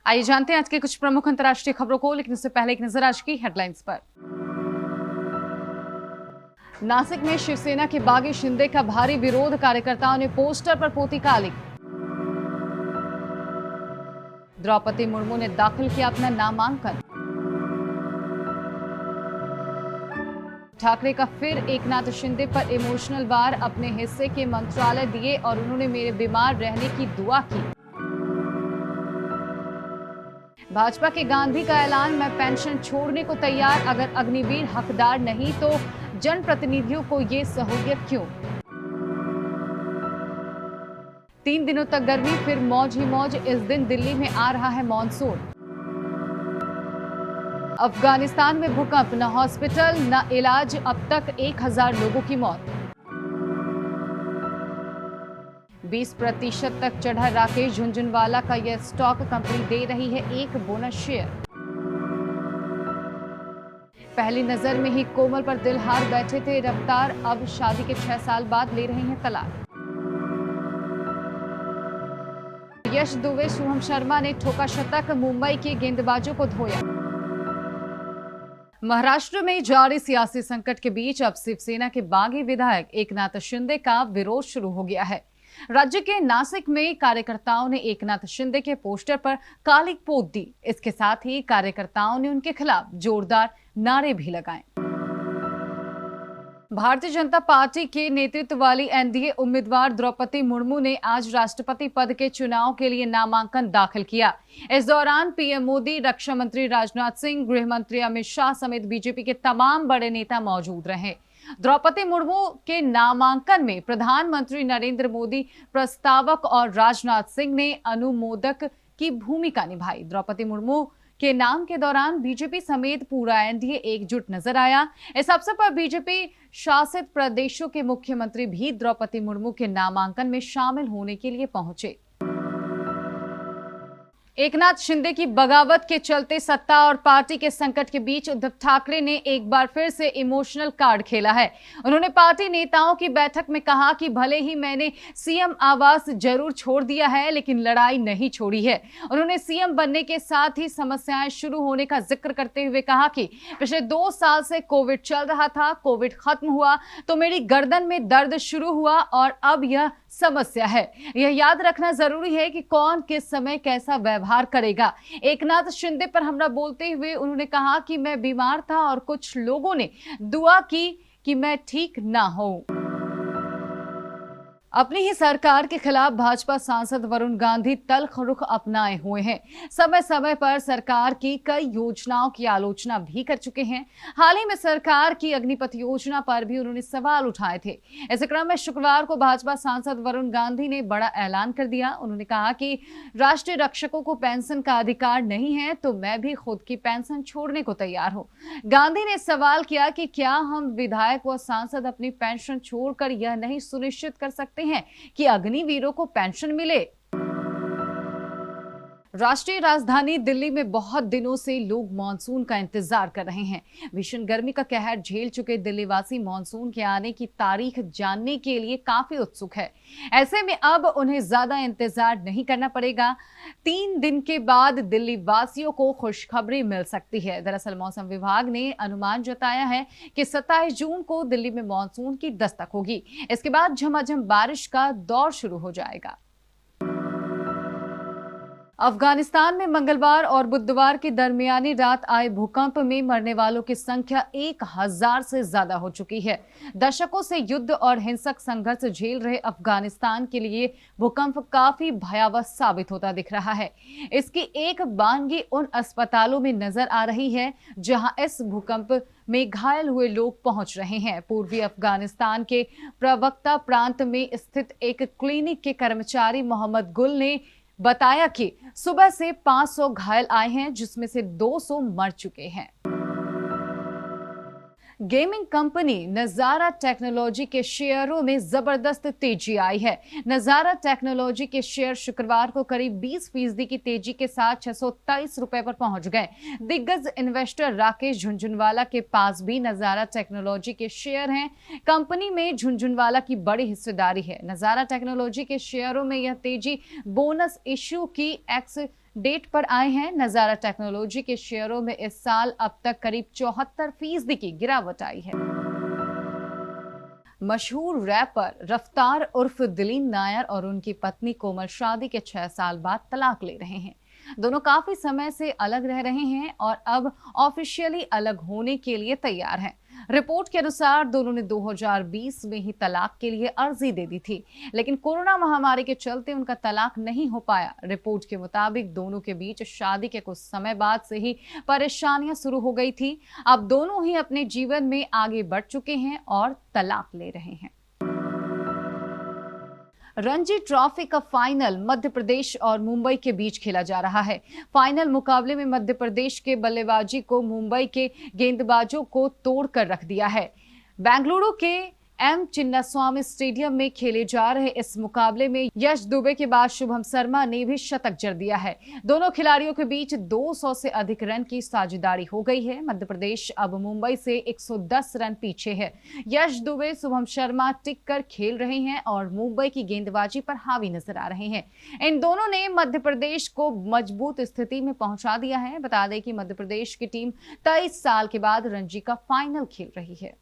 आइए जानते हैं आज के कुछ प्रमुख अंतर्राष्ट्रीय खबरों को, लेकिन इससे पहले एक नजर आज की हेडलाइंस पर। नासिक में शिवसेना के बागी शिंदे का भारी विरोध, कार्यकर्ताओं ने पोस्टर पर पोती काली। द्रौपदी मुर्मू ने दाखिल किया अपना नामांकन। ठाकरे का फिर एकनाथ शिंदे पर इमोशनल वार, अपने हिस्से के मंत्रालय दिए और उन्होंने मेरे बीमार रहने की दुआ की। भाजपा के गांधी का ऐलान, मैं पेंशन छोड़ने को तैयार, अगर अग्निवीर हकदार नहीं तो जनप्रतिनिधियों को ये सहूलियत क्यों। 3 दिनों तक गर्मी, फिर मौज ही मौज, इस दिन दिल्ली में आ रहा है मॉनसून। अफगानिस्तान में भूकंप, न हॉस्पिटल न इलाज, अब तक 1000 लोगों की मौत। 20% तक चढ़ा राकेश झुनझुनवाला का यह स्टॉक, कंपनी दे रही है 1 बोनस शेयर। पहली नजर में ही कोमल पर दिल हार बैठे थे रफ्तार, अब शादी के 6 साल बाद ले रहे हैं तलाक। यश दुबे, शुभम शर्मा ने ठोका शतक, मुंबई के गेंदबाजों को धोया। महाराष्ट्र में जारी सियासी संकट के बीच अब शिवसेना के बागी विधायक एकनाथ शिंदे का विरोध शुरू हो गया है। राज्य के नासिक में कार्यकर्ताओं ने एकनाथ शिंदे के पोस्टर पर काली पोत दी। इसके साथ ही कार्यकर्ताओं ने उनके खिलाफ जोरदार नारे भी लगाए। भारतीय जनता पार्टी के नेतृत्व वाली एनडीए उम्मीदवार द्रौपदी मुर्मू ने आज राष्ट्रपति पद के चुनाव के लिए नामांकन दाखिल किया। इस दौरान पीएम मोदी, रक्षा मंत्री राजनाथ सिंह, गृह मंत्री अमित शाह समेत बीजेपी के तमाम बड़े नेता मौजूद रहे। द्रौपदी मुर्मू के नामांकन में प्रधानमंत्री नरेंद्र मोदी प्रस्तावक और राजनाथ सिंह ने अनुमोदक की भूमिका निभाई। द्रौपदी मुर्मू के नाम के दौरान बीजेपी समेत पूरा एनडीए एकजुट नजर आया। इस अवसर पर बीजेपी शासित प्रदेशों के मुख्यमंत्री भी द्रौपदी मुर्मू के नामांकन में शामिल होने के लिए पहुंचे। एकनाथ शिंदे की बगावत के चलते सत्ता और पार्टी के संकट के बीच उद्धव ठाकरे ने एक बार फिर से इमोशनल कार्ड खेला है। उन्होंने पार्टी नेताओं की बैठक में कहा कि भले ही मैंने सीएम आवास जरूर छोड़ दिया है, लेकिन लड़ाई नहीं छोड़ी है। उन्होंने सीएम बनने के साथ ही समस्याएं शुरू होने का जिक्र करते हुए कहा कि पिछले 2 साल से कोविड चल रहा था, कोविड खत्म हुआ तो मेरी गर्दन में दर्द शुरू हुआ और अब यह समस्या है। यह याद रखना जरूरी है कि कौन किस समय कैसा व्यवहार करेगा। एकनाथ शिंदे पर हमला बोलते हुए उन्होंने कहा कि मैं बीमार था और कुछ लोगों ने दुआ की कि मैं ठीक ना हूं। अपनी ही सरकार के खिलाफ भाजपा सांसद वरुण गांधी तल्ख रुख अपनाए हुए हैं। समय समय पर सरकार की कई योजनाओं की आलोचना भी कर चुके हैं। हाल ही में सरकार की अग्निपथ योजना पर भी उन्होंने सवाल उठाए थे। इस क्रम में शुक्रवार को भाजपा सांसद वरुण गांधी ने बड़ा ऐलान कर दिया। उन्होंने कहा कि राष्ट्रीय रक्षकों को पेंशन का अधिकार नहीं है तो मैं भी खुद की पेंशन छोड़ने को तैयार हूं। गांधी ने सवाल किया कि क्या हम विधायक व सांसद अपनी पेंशन छोड़कर यह नहीं सुनिश्चित कर सकते हैं कि अग्निवीरों को पेंशन मिले। राष्ट्रीय राजधानी दिल्ली में बहुत दिनों से लोग मानसून का इंतजार कर रहे हैं। भीषण गर्मी का कहर झेल चुके दिल्लीवासी मानसून के आने की तारीख जानने के लिए काफी उत्सुक है। ऐसे में अब उन्हें ज्यादा इंतजार नहीं करना पड़ेगा। 3 दिन के बाद दिल्ली वासियों को खुशखबरी मिल सकती है। दरअसल मौसम विभाग ने अनुमान जताया है कि 27 जून को दिल्ली में मानसून की दस्तक होगी। इसके बाद झमाझम बारिश का दौर शुरू हो जाएगा। अफगानिस्तान में मंगलवार और बुधवार की दरमियानी रात आए भूकंप में मरने वालों की संख्या 1000 से ज्यादा हो चुकी है। दशकों से युद्ध और हिंसक संघर्ष झेल रहे अफगानिस्तान के लिए भूकंप काफी भयावह साबित होता दिख रहा है। इसकी एक बानगी उन अस्पतालों में नजर आ रही है जहां इस भूकंप में घायल हुए लोग पहुंच रहे हैं। पूर्वी अफगानिस्तान के प्रवक्ता प्रांत में स्थित एक क्लिनिक के कर्मचारी मोहम्मद गुल ने बताया कि सुबह से 500 घायल आए हैं, जिसमें से 200 मर चुके हैं। गेमिंग कंपनी नजारा टेक्नोलॉजी के शेयरों में जबरदस्त तेजी आई है। नजारा टेक्नोलॉजी के शेयर शुक्रवार को करीब 20% की तेजी के साथ 623 रुपए पर पहुंच गए। दिग्गज इन्वेस्टर राकेश झुनझुनवाला के पास भी नजारा टेक्नोलॉजी के शेयर हैं। कंपनी में झुनझुनवाला की बड़ी हिस्सेदारी है। नजारा टेक्नोलॉजी के शेयरों में यह तेजी बोनस इश्यू की डेट पर आए हैं। नजारा टेक्नोलॉजी के शेयरों में इस साल अब तक करीब 74% की गिरावट आई है। मशहूर रैपर रफ्तार उर्फ दिलीप नायर और उनकी पत्नी कोमल शादी के 6 साल बाद तलाक ले रहे हैं। दोनों काफी समय से अलग रह रहे हैं और अब ऑफिशियली अलग होने के लिए तैयार हैं। रिपोर्ट के अनुसार दोनों ने 2020 में ही तलाक के लिए अर्जी दे दी थी, लेकिन कोरोना महामारी के चलते उनका तलाक नहीं हो पाया। रिपोर्ट के मुताबिक दोनों के बीच शादी के कुछ समय बाद से ही परेशानियां शुरू हो गई थी। अब दोनों ही अपने जीवन में आगे बढ़ चुके हैं और तलाक ले रहे हैं। रणजी ट्रॉफी का फाइनल मध्य प्रदेश और मुंबई के बीच खेला जा रहा है। फाइनल मुकाबले में मध्य प्रदेश के बल्लेबाजी को मुंबई के गेंदबाजों को तोड़कर रख दिया है। बेंगलुरु के एम चिन्नास्वामी स्टेडियम में खेले जा रहे इस मुकाबले में यश दुबे के बाद शुभम शर्मा ने भी शतक जड़ दिया है। दोनों खिलाड़ियों के बीच 200 से अधिक रन की साझेदारी हो गई है। मध्य प्रदेश अब मुंबई से 110 रन पीछे है। यश दुबे, शुभम शर्मा टिक कर खेल रहे हैं और मुंबई की गेंदबाजी पर हावी नजर आ रहे हैं। इन दोनों ने मध्य प्रदेश को मजबूत स्थिति में पहुंचा दिया है। बता दें कि मध्य प्रदेश की टीम 23 साल के बाद रणजी का फाइनल खेल रही है।